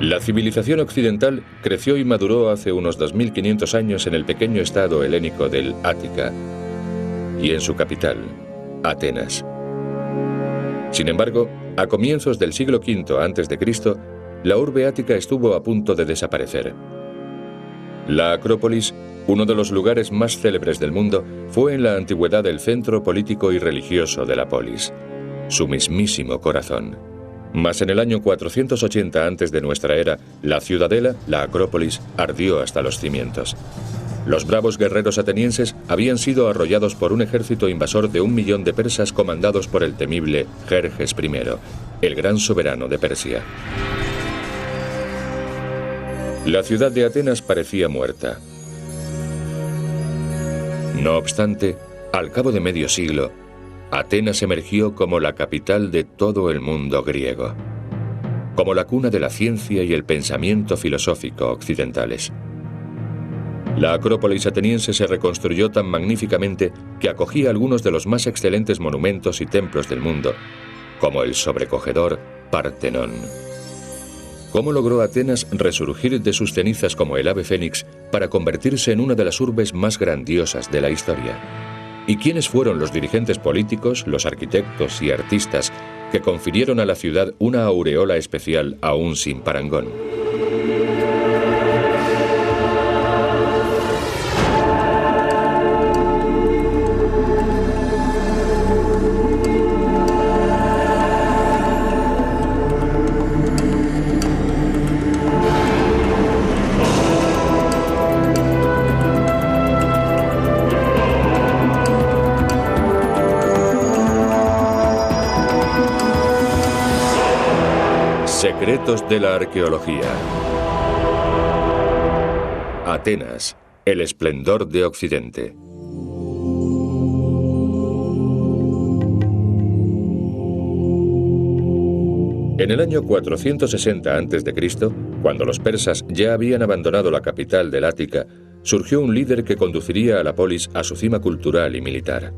La civilización occidental creció y maduró hace unos 2500 años en el pequeño estado helénico del Ática y en su capital, Atenas. Sin embargo, a comienzos del siglo V a.C., la urbe ática estuvo a punto de desaparecer. La Acrópolis, uno de los lugares más célebres del mundo, fue en la antigüedad el centro político y religioso de la polis, su mismísimo corazón. Mas en el año 480 antes de nuestra era, la ciudadela, la Acrópolis, ardió hasta los cimientos. Los bravos guerreros atenienses habían sido arrollados por un ejército invasor de 1 millón de persas comandados por el temible Jerjes I, el gran soberano de Persia. La ciudad de Atenas parecía muerta. No obstante, al cabo de medio siglo, Atenas emergió como la capital de todo el mundo griego, como la cuna de la ciencia y el pensamiento filosófico occidentales. La Acrópolis ateniense se reconstruyó tan magníficamente que acogía algunos de los más excelentes monumentos y templos del mundo, como el sobrecogedor Partenón. ¿Cómo logró Atenas resurgir de sus cenizas como el ave fénix para convertirse en una de las urbes más grandiosas de la historia? ¿Y quiénes fueron los dirigentes políticos, los arquitectos y artistas que confirieron a la ciudad una aureola especial aún sin parangón? Secretos de la arqueología. Atenas, el esplendor de Occidente. En el año 460 a.C., cuando los persas ya habían abandonado la capital del Ática, surgió un líder que conduciría a la polis a su cima cultural y militar.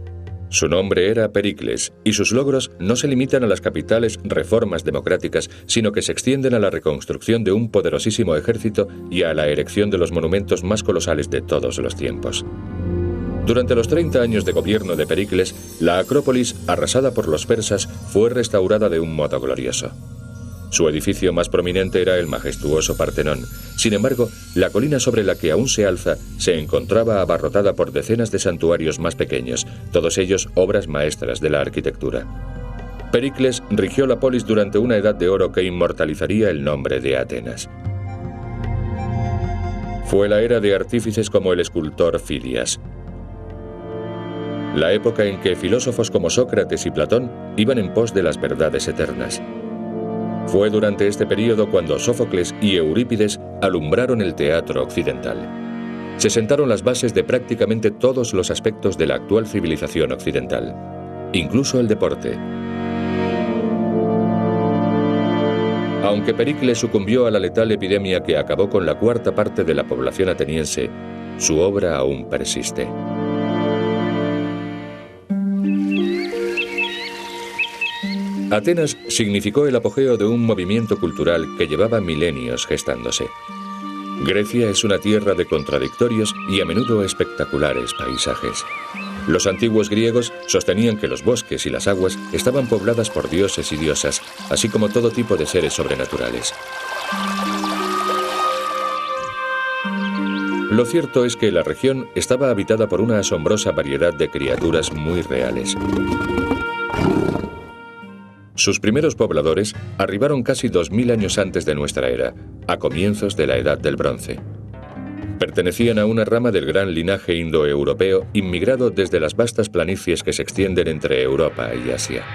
Su nombre era Pericles, y sus logros no se limitan a las capitales reformas democráticas, sino que se extienden a la reconstrucción de un poderosísimo ejército y a la erección de los monumentos más colosales de todos los tiempos. Durante los 30 años de gobierno de Pericles, la Acrópolis, arrasada por los persas, fue restaurada de un modo glorioso. Su edificio más prominente era el majestuoso Partenón. Sin embargo, la colina sobre la que aún se alza se encontraba abarrotada por decenas de santuarios más pequeños, todos ellos obras maestras de la arquitectura. Pericles rigió la polis durante una edad de oro que inmortalizaría el nombre de Atenas. Fue la era de artífices como el escultor Fidias, la época en que filósofos como Sócrates y Platón iban en pos de las verdades eternas. Fue durante este período cuando Sófocles y Eurípides alumbraron el teatro occidental. Se sentaron las bases de prácticamente todos los aspectos de la actual civilización occidental, incluso el deporte. Aunque Pericles sucumbió a la letal epidemia que acabó con la 1/4 parte de la población ateniense, su obra aún persiste. Atenas significó el apogeo de un movimiento cultural que llevaba milenios gestándose. Grecia es una tierra de contradictorios y a menudo espectaculares paisajes. Los antiguos griegos sostenían que los bosques y las aguas estaban pobladas por dioses y diosas, así como todo tipo de seres sobrenaturales. Lo cierto es que la región estaba habitada por una asombrosa variedad de criaturas muy reales. Sus primeros pobladores arribaron casi 2000 años antes de nuestra era, a comienzos de la Edad del Bronce. Pertenecían a una rama del gran linaje indoeuropeo inmigrado desde las vastas planicies que se extienden entre Europa y Asia.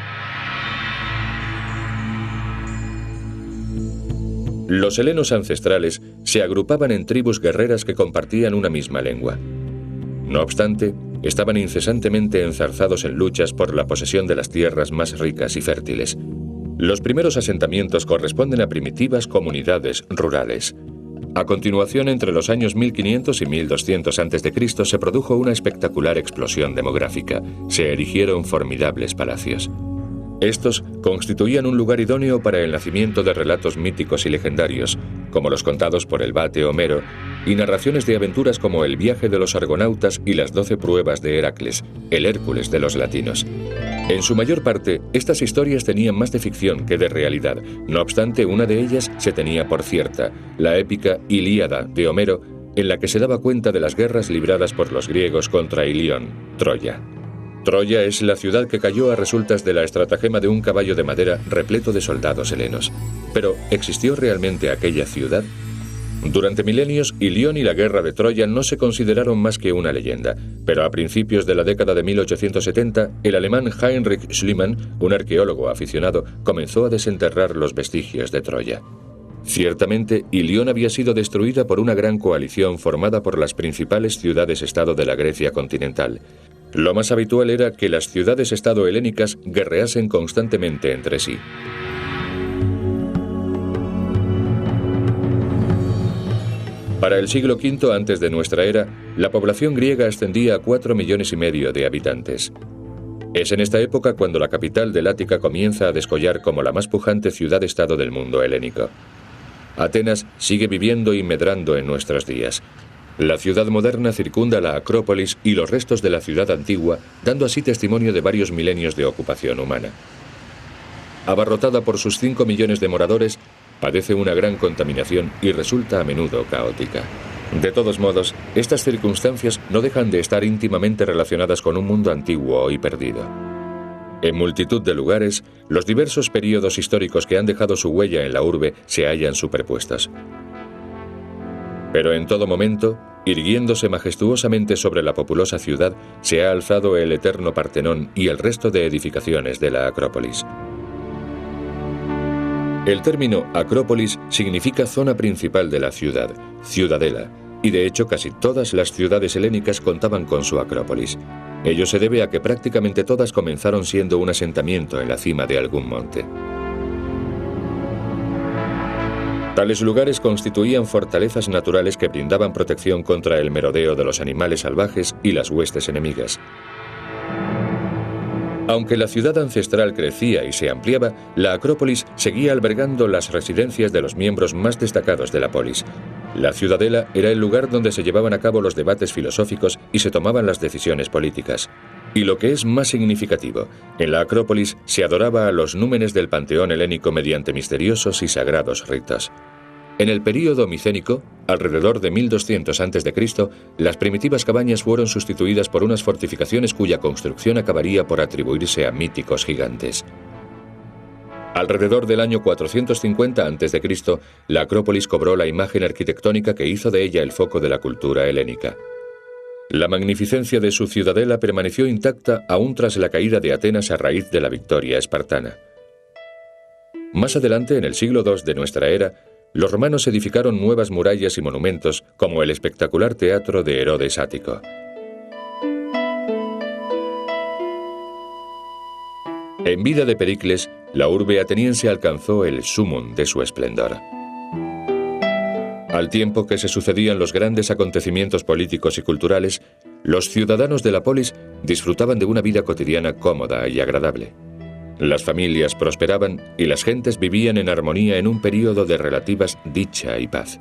Los helenos ancestrales se agrupaban en tribus guerreras que compartían una misma lengua. No obstante, estaban incesantemente enzarzados en luchas por la posesión de las tierras más ricas y fértiles. Los primeros asentamientos corresponden a primitivas comunidades rurales. A continuación, entre los años 1500 y 1200 a.C., se produjo una espectacular explosión demográfica. Se erigieron formidables palacios. Estos constituían un lugar idóneo para el nacimiento de relatos míticos y legendarios, como los contados por el Vate Homero, y narraciones de aventuras como el viaje de los argonautas y las 12 pruebas de Heracles, el Hércules de los latinos. En su mayor parte, estas historias tenían más de ficción que de realidad. No obstante, una de ellas se tenía por cierta, la épica Ilíada de Homero, en la que se daba cuenta de las guerras libradas por los griegos contra Ilión, Troya. Troya es la ciudad que cayó a resultas de la estratagema de un caballo de madera repleto de soldados helenos. Pero, ¿existió realmente aquella ciudad? Durante milenios, Ilión y la guerra de Troya no se consideraron más que una leyenda, pero a principios de la década de 1870, el alemán Heinrich Schliemann, un arqueólogo aficionado, comenzó a desenterrar los vestigios de Troya. Ciertamente, Ilión había sido destruida por una gran coalición formada por las principales ciudades-estado de la Grecia continental. Lo más habitual era que las ciudades-estado helénicas guerreasen constantemente entre sí. Para el siglo V antes de nuestra era, la población griega ascendía a 4,5 millones de habitantes. Es en esta época cuando la capital del Ática comienza a descollar como la más pujante ciudad-estado del mundo helénico. Atenas sigue viviendo y medrando en nuestros días. La ciudad moderna circunda la Acrópolis y los restos de la ciudad antigua, dando así testimonio de varios milenios de ocupación humana. Abarrotada por sus 5 millones de moradores, padece una gran contaminación y resulta a menudo caótica. De todos modos, estas circunstancias no dejan de estar íntimamente relacionadas con un mundo antiguo y perdido. En multitud de lugares, los diversos períodos históricos que han dejado su huella en la urbe se hallan superpuestos. Pero en todo momento, irguiéndose majestuosamente sobre la populosa ciudad, se ha alzado el eterno Partenón y el resto de edificaciones de la Acrópolis. El término Acrópolis significa zona principal de la ciudad, ciudadela, y de hecho casi todas las ciudades helénicas contaban con su Acrópolis. Ello se debe a que prácticamente todas comenzaron siendo un asentamiento en la cima de algún monte. Tales lugares constituían fortalezas naturales que brindaban protección contra el merodeo de los animales salvajes y las huestes enemigas. Aunque la ciudad ancestral crecía y se ampliaba, la Acrópolis seguía albergando las residencias de los miembros más destacados de la polis. La ciudadela era el lugar donde se llevaban a cabo los debates filosóficos y se tomaban las decisiones políticas. Y lo que es más significativo, en la Acrópolis se adoraba a los númenes del panteón helénico mediante misteriosos y sagrados ritos. En el período micénico, alrededor de 1200 a.C., las primitivas cabañas fueron sustituidas por unas fortificaciones cuya construcción acabaría por atribuirse a míticos gigantes. Alrededor del año 450 a.C., la Acrópolis cobró la imagen arquitectónica que hizo de ella el foco de la cultura helénica. La magnificencia de su ciudadela permaneció intacta aún tras la caída de Atenas a raíz de la victoria espartana. Más adelante, en el siglo II de nuestra era, los romanos edificaron nuevas murallas y monumentos, como el espectacular teatro de Herodes Ático. En vida de Pericles, la urbe ateniense alcanzó el sumum de su esplendor. Al tiempo que se sucedían los grandes acontecimientos políticos y culturales, los ciudadanos de la polis disfrutaban de una vida cotidiana cómoda y agradable. Las familias prosperaban y las gentes vivían en armonía en un período de relativas dicha y paz.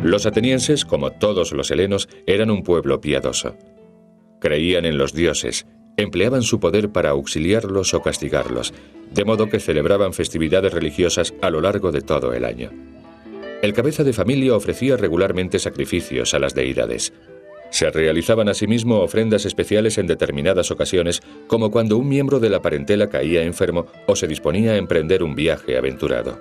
Los atenienses, como todos los helenos, eran un pueblo piadoso. Creían en los dioses, empleaban su poder para auxiliarlos o castigarlos, de modo que celebraban festividades religiosas a lo largo de todo el año. El cabeza de familia ofrecía regularmente sacrificios a las deidades. Se realizaban asimismo ofrendas especiales en determinadas ocasiones, como cuando un miembro de la parentela caía enfermo o se disponía a emprender un viaje aventurado.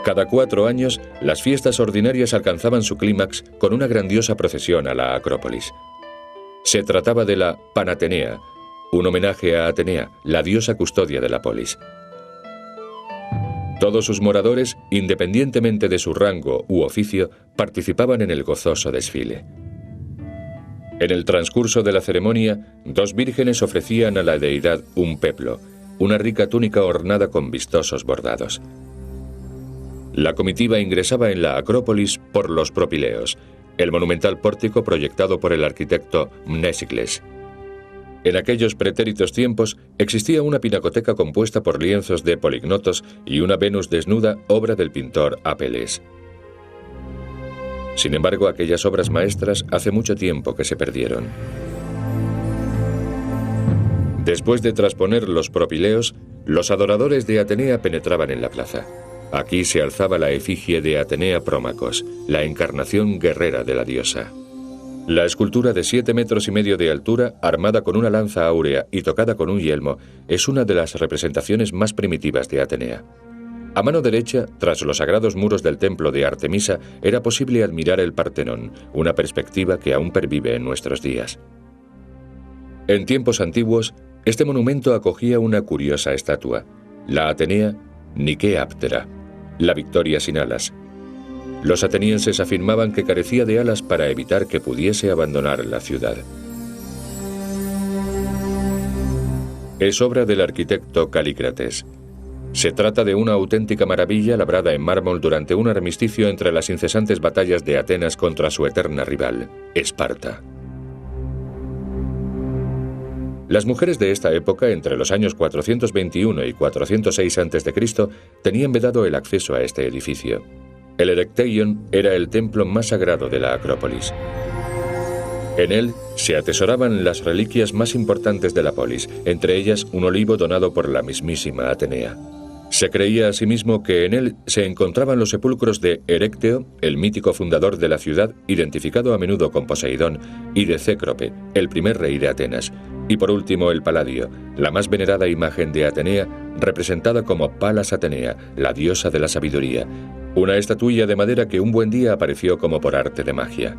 Cada 4 años, las fiestas ordinarias alcanzaban su clímax con una grandiosa procesión a la Acrópolis. Se trataba de la Panatenea, un homenaje a Atenea, la diosa custodia de la polis. Todos sus moradores, independientemente de su rango u oficio, participaban en el gozoso desfile. En el transcurso de la ceremonia, 2 vírgenes ofrecían a la deidad un peplo, una rica túnica ornada con vistosos bordados. La comitiva ingresaba en la Acrópolis por los Propileos, el monumental pórtico proyectado por el arquitecto Mnésicles. En aquellos pretéritos tiempos existía una pinacoteca compuesta por lienzos de Polignotos y una Venus desnuda, obra del pintor Apeles. Sin embargo, aquellas obras maestras hace mucho tiempo que se perdieron. Después de trasponer los Propileos, los adoradores de Atenea penetraban en la plaza. Aquí se alzaba la efigie de Atenea Prómacos, la encarnación guerrera de la diosa. La escultura de 7,5 metros de altura, armada con una lanza áurea y tocada con un yelmo, es una de las representaciones más primitivas de Atenea. A mano derecha, tras los sagrados muros del templo de Artemisa, era posible admirar el Partenón, una perspectiva que aún pervive en nuestros días. En tiempos antiguos, este monumento acogía una curiosa estatua, la Atenea Nikeáptera, la victoria sin alas. Los atenienses afirmaban que carecía de alas para evitar que pudiese abandonar la ciudad. Es obra del arquitecto Calícrates. Se trata de una auténtica maravilla labrada en mármol durante un armisticio entre las incesantes batallas de Atenas contra su eterna rival, Esparta. Las mujeres de esta época, entre los años 421 y 406 a.C., tenían vedado el acceso a este edificio. El Erecteion era el templo más sagrado de la Acrópolis. En él se atesoraban las reliquias más importantes de la polis, entre ellas un olivo donado por la mismísima Atenea. Se creía asimismo que en él se encontraban los sepulcros de Erecteo, el mítico fundador de la ciudad, identificado a menudo con Poseidón, y de Cécrope, el primer rey de Atenas, y por último el Palladio, la más venerada imagen de Atenea, representada como Palas Atenea, la diosa de la sabiduría, una estatuilla de madera que un buen día apareció como por arte de magia.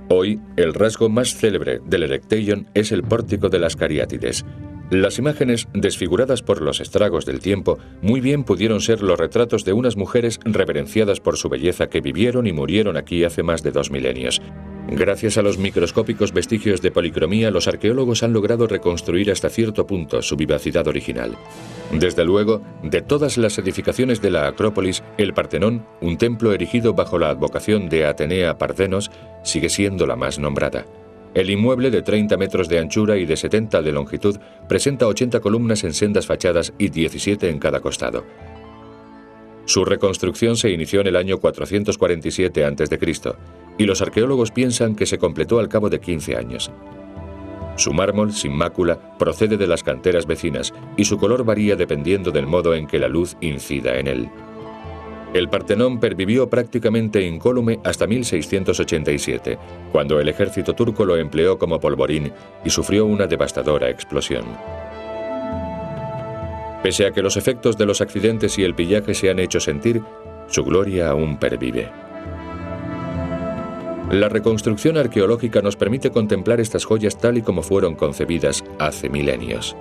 Hoy, el rasgo más célebre del Erecteion es el pórtico de las Cariátides. Las imágenes, desfiguradas por los estragos del tiempo, muy bien pudieron ser los retratos de unas mujeres reverenciadas por su belleza que vivieron y murieron aquí hace más de 2 milenios. Gracias a los microscópicos vestigios de policromía, los arqueólogos han logrado reconstruir hasta cierto punto su vivacidad original. Desde luego, de todas las edificaciones de la Acrópolis, el Partenón, un templo erigido bajo la advocación de Atenea Parthenos, sigue siendo la más nombrada. El inmueble, de 30 metros de anchura y de 70 de longitud, presenta 80 columnas en sendas fachadas y 17 en cada costado. Su reconstrucción se inició en el año 447 a.C., y los arqueólogos piensan que se completó al cabo de 15 años. Su mármol, sin mácula, procede de las canteras vecinas, y su color varía dependiendo del modo en que la luz incida en él. El Partenón pervivió prácticamente incólume hasta 1687, cuando el ejército turco lo empleó como polvorín y sufrió una devastadora explosión. Pese a que los efectos de los accidentes y el pillaje se han hecho sentir, su gloria aún pervive. La reconstrucción arqueológica nos permite contemplar estas joyas tal y como fueron concebidas hace milenios.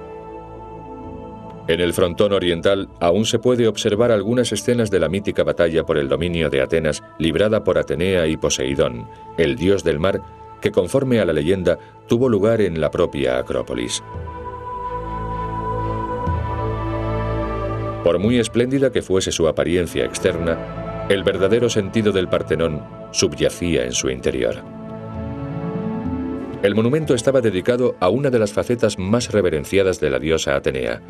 En el frontón oriental aún se puede observar algunas escenas de la mítica batalla por el dominio de Atenas librada por Atenea y Poseidón, el dios del mar, que conforme a la leyenda tuvo lugar en la propia Acrópolis. Por muy espléndida que fuese su apariencia externa, el verdadero sentido del Partenón subyacía en su interior. El monumento estaba dedicado a una de las facetas más reverenciadas de la diosa Atenea,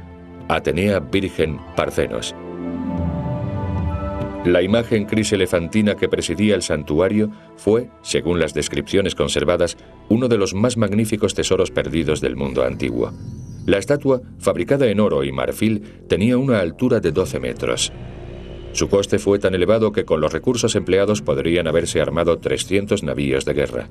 Atenea Virgen Parthenos. La imagen criselefantina que presidía el santuario fue, según las descripciones conservadas, uno de los más magníficos tesoros perdidos del mundo antiguo. La estatua, fabricada en oro y marfil, tenía una altura de 12 metros. Su coste fue tan elevado que con los recursos empleados podrían haberse armado 300 navíos de guerra.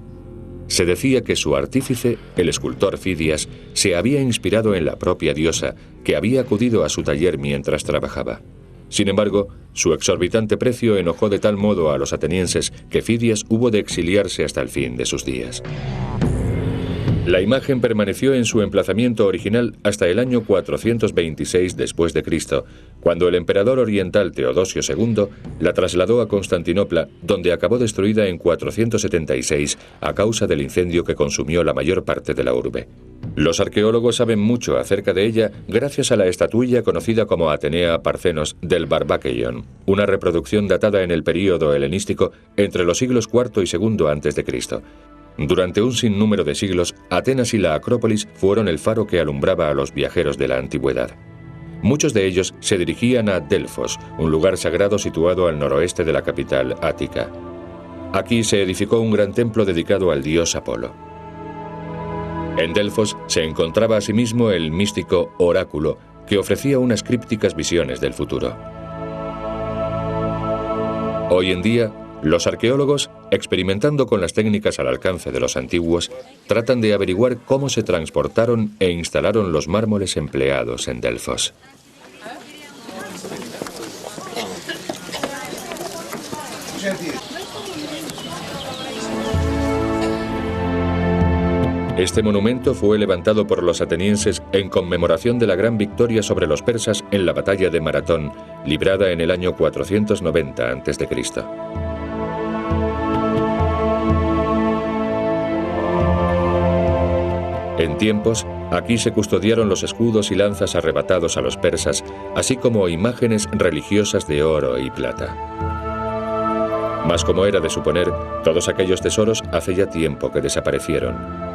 Se decía que su artífice, el escultor Fidias, se había inspirado en la propia diosa, que había acudido a su taller mientras trabajaba. Sin embargo, su exorbitante precio enojó de tal modo a los atenienses que Fidias hubo de exiliarse hasta el fin de sus días. La imagen permaneció en su emplazamiento original hasta el año 426 después de Cristo, cuando el emperador oriental Teodosio II la trasladó a Constantinopla, donde acabó destruida en 476 a causa del incendio que consumió la mayor parte de la urbe. Los arqueólogos saben mucho acerca de ella gracias a la estatuilla conocida como Atenea Parcenos del Barbakeion, una reproducción datada en el período helenístico entre los siglos IV y II a.C. Durante un sinnúmero de siglos, Atenas y la Acrópolis fueron el faro que alumbraba a los viajeros de la antigüedad. Muchos de ellos se dirigían a Delfos, un lugar sagrado situado al noroeste de la capital ática. Aquí se edificó un gran templo dedicado al dios Apolo. En Delfos se encontraba asimismo el místico oráculo, que ofrecía unas crípticas visiones del futuro. Hoy en día, los arqueólogos, experimentando con las técnicas al alcance de los antiguos, tratan de averiguar cómo se transportaron e instalaron los mármoles empleados en Delfos. Este monumento fue levantado por los atenienses en conmemoración de la gran victoria sobre los persas en la batalla de Maratón, librada en el año 490 a.C. En tiempos, aquí se custodiaron los escudos y lanzas arrebatados a los persas, así como imágenes religiosas de oro y plata. Mas como era de suponer, todos aquellos tesoros hace ya tiempo que desaparecieron.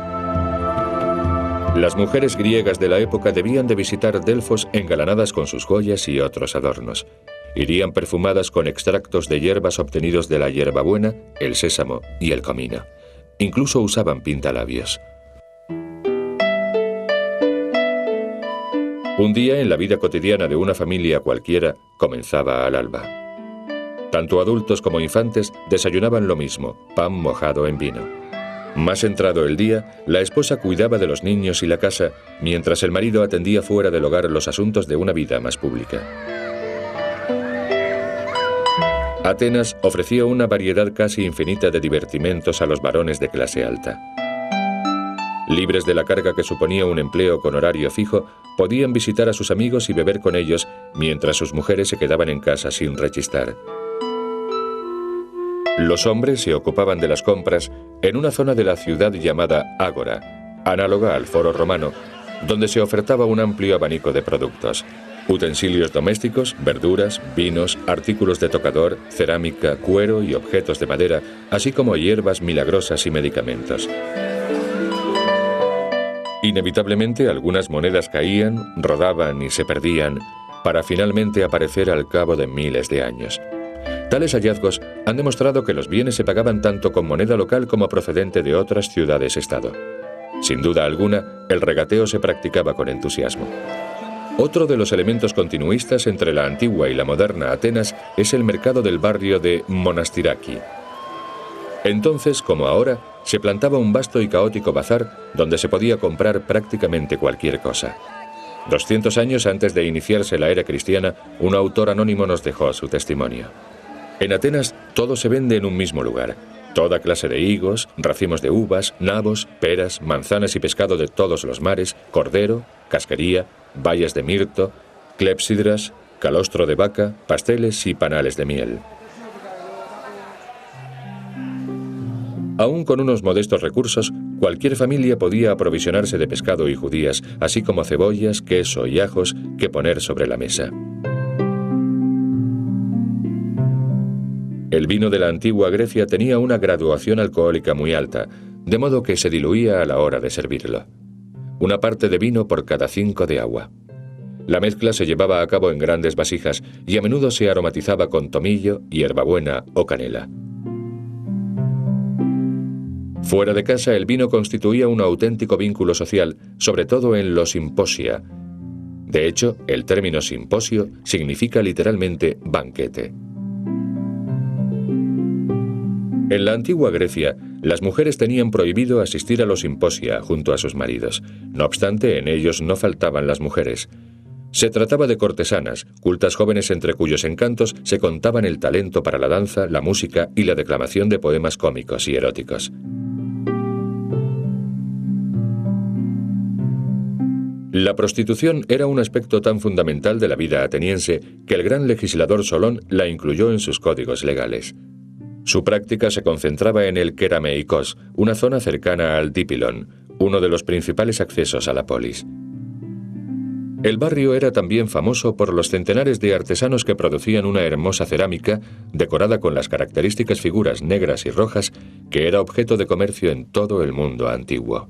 Las mujeres griegas de la época debían de visitar Delfos engalanadas con sus joyas y otros adornos. Irían perfumadas con extractos de hierbas obtenidos de la hierbabuena, el sésamo y el comino. Incluso usaban pintalabios. Un día en la vida cotidiana de una familia cualquiera comenzaba al alba. Tanto adultos como infantes desayunaban lo mismo, pan mojado en vino. Más entrado el día, la esposa cuidaba de los niños y la casa, mientras el marido atendía fuera del hogar los asuntos de una vida más pública. Atenas ofrecía una variedad casi infinita de divertimentos a los varones de clase alta. Libres de la carga que suponía un empleo con horario fijo, podían visitar a sus amigos y beber con ellos, mientras sus mujeres se quedaban en casa sin rechistar. Los hombres se ocupaban de las compras en una zona de la ciudad llamada Ágora, análoga al Foro Romano, donde se ofertaba un amplio abanico de productos: utensilios domésticos, verduras, vinos, artículos de tocador, cerámica, cuero y objetos de madera, así como hierbas milagrosas y medicamentos. Inevitablemente algunas monedas caían, rodaban y se perdían, para finalmente aparecer al cabo de miles de años. Tales hallazgos han demostrado que los bienes se pagaban tanto con moneda local como procedente de otras ciudades-estado. Sin duda alguna, el regateo se practicaba con entusiasmo. Otro de los elementos continuistas entre la antigua y la moderna Atenas es el mercado del barrio de Monastiraki. Entonces, como ahora, se plantaba un vasto y caótico bazar donde se podía comprar prácticamente cualquier cosa. 200 años antes de iniciarse la era cristiana, un autor anónimo nos dejó su testimonio. En Atenas todo se vende en un mismo lugar. Toda clase de higos, racimos de uvas, nabos, peras, manzanas y pescado de todos los mares, cordero, casquería, bayas de mirto, clepsidras, calostro de vaca, pasteles y panales de miel. Aún con unos modestos recursos, cualquier familia podía aprovisionarse de pescado y judías, así como cebollas, queso y ajos que poner sobre la mesa. El vino de la antigua Grecia tenía una graduación alcohólica muy alta, de modo que se diluía a la hora de servirlo. Una parte de vino por cada 5 de agua. La mezcla se llevaba a cabo en grandes vasijas y a menudo se aromatizaba con tomillo, hierbabuena o canela. Fuera de casa, el vino constituía un auténtico vínculo social, sobre todo en los simposia. De hecho, el término simposio significa literalmente banquete. En la antigua Grecia, las mujeres tenían prohibido asistir a los simposia junto a sus maridos. No obstante, en ellos no faltaban las mujeres. Se trataba de cortesanas, cultas jóvenes entre cuyos encantos se contaban el talento para la danza, la música y la declamación de poemas cómicos y eróticos. La prostitución era un aspecto tan fundamental de la vida ateniense que el gran legislador Solón la incluyó en sus códigos legales. Su práctica se concentraba en el Kerameikos, una zona cercana al Dípilon, uno de los principales accesos a la polis. El barrio era también famoso por los centenares de artesanos que producían una hermosa cerámica decorada con las características figuras negras y rojas que era objeto de comercio en todo el mundo antiguo.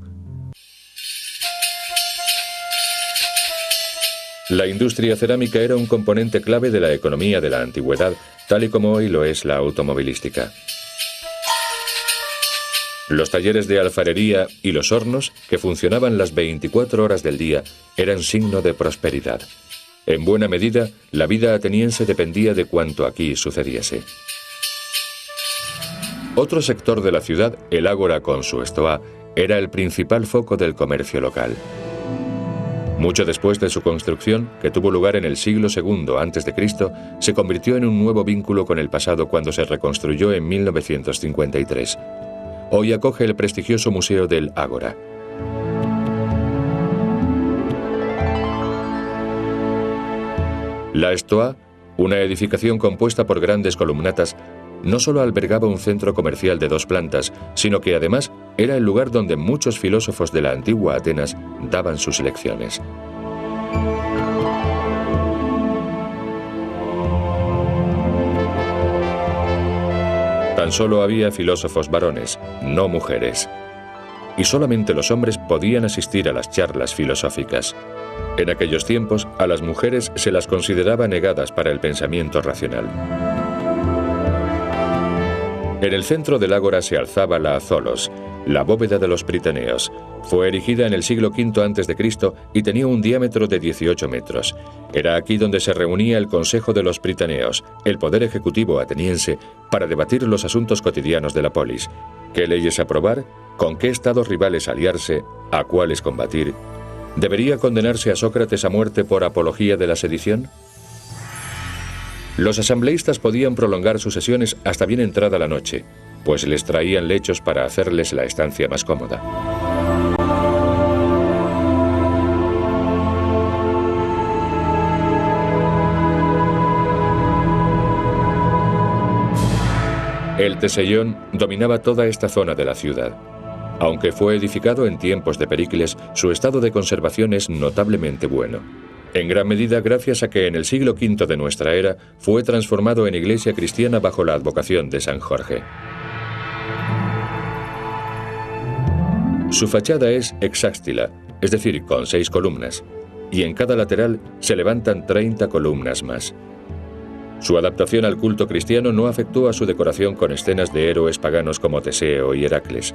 La industria cerámica era un componente clave de la economía de la antigüedad, tal y como hoy lo es la automovilística. Los talleres de alfarería y los hornos, que funcionaban las 24 horas del día, eran signo de prosperidad. En buena medida, la vida ateniense dependía de cuanto aquí sucediese. Otro sector de la ciudad, el ágora con su estoa, era el principal foco del comercio local. Mucho después de su construcción, que tuvo lugar en el siglo II a.C., se convirtió en un nuevo vínculo con el pasado cuando se reconstruyó en 1953. Hoy acoge el prestigioso Museo del Ágora. La Stoa, una edificación compuesta por grandes columnatas, no solo albergaba un centro comercial de 2 plantas, sino que además era el lugar donde muchos filósofos de la antigua Atenas daban sus lecciones. Tan solo había filósofos varones, no mujeres. Y solamente los hombres podían asistir a las charlas filosóficas. En aquellos tiempos, a las mujeres se las consideraba negadas para el pensamiento racional. En el centro del ágora se alzaba la Azolos, la bóveda de los Pritaneos. Fue erigida en el siglo V a.C. y tenía un diámetro de 18 metros. Era aquí donde se reunía el Consejo de los Pritaneos, el poder ejecutivo ateniense, para debatir los asuntos cotidianos de la polis. ¿Qué leyes aprobar? ¿Con qué estados rivales aliarse? ¿A cuáles combatir? ¿Debería condenarse a Sócrates a muerte por apología de la sedición? Los asambleístas podían prolongar sus sesiones hasta bien entrada la noche, pues les traían lechos para hacerles la estancia más cómoda. El Teseión dominaba toda esta zona de la ciudad. Aunque fue edificado en tiempos de Pericles, su estado de conservación es notablemente bueno. En gran medida gracias a que en el siglo V de nuestra era fue transformado en iglesia cristiana bajo la advocación de San Jorge. Su fachada es hexástila, es decir, con 6 columnas, y en cada lateral se levantan 30 columnas más. Su adaptación al culto cristiano no afectó a su decoración con escenas de héroes paganos como Teseo y Heracles.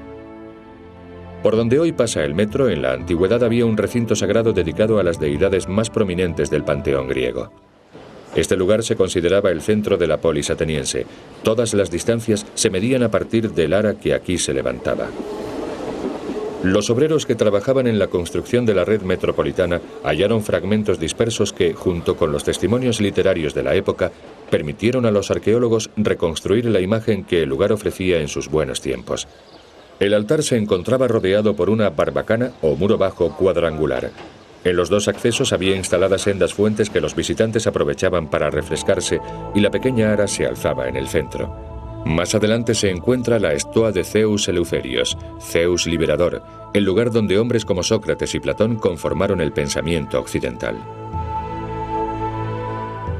Por donde hoy pasa el metro, en la antigüedad había un recinto sagrado dedicado a las deidades más prominentes del panteón griego. Este lugar se consideraba el centro de la polis ateniense. Todas las distancias se medían a partir del ara que aquí se levantaba. Los obreros que trabajaban en la construcción de la red metropolitana hallaron fragmentos dispersos que, junto con los testimonios literarios de la época, permitieron a los arqueólogos reconstruir la imagen que el lugar ofrecía en sus buenos tiempos. El altar se encontraba rodeado por una barbacana o muro bajo cuadrangular. En los 2 accesos había instaladas sendas fuentes que los visitantes aprovechaban para refrescarse y la pequeña ara se alzaba en el centro. Más adelante se encuentra la Stoa de Zeus Eleutherios, Zeus Liberador, el lugar donde hombres como Sócrates y Platón conformaron el pensamiento occidental.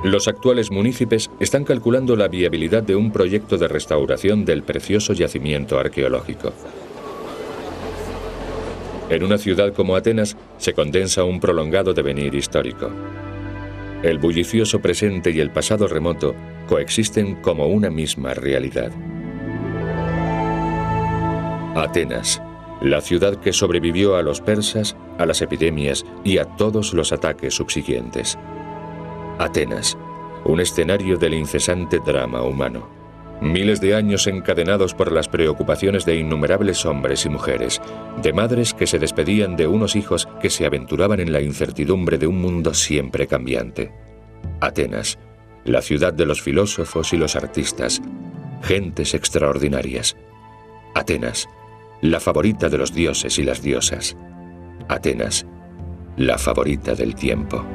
Los actuales munícipes están calculando la viabilidad de un proyecto de restauración del precioso yacimiento arqueológico. En una ciudad como Atenas se condensa un prolongado devenir histórico. El bullicioso presente y el pasado remoto coexisten como una misma realidad. Atenas, la ciudad que sobrevivió a los persas, a las epidemias y a todos los ataques subsiguientes. Atenas, un escenario del incesante drama humano. Miles de años encadenados por las preocupaciones de innumerables hombres y mujeres, de madres que se despedían de unos hijos que se aventuraban en la incertidumbre de un mundo siempre cambiante. Atenas, la ciudad de los filósofos y los artistas, gentes extraordinarias. Atenas, la favorita de los dioses y las diosas. Atenas, la favorita del tiempo.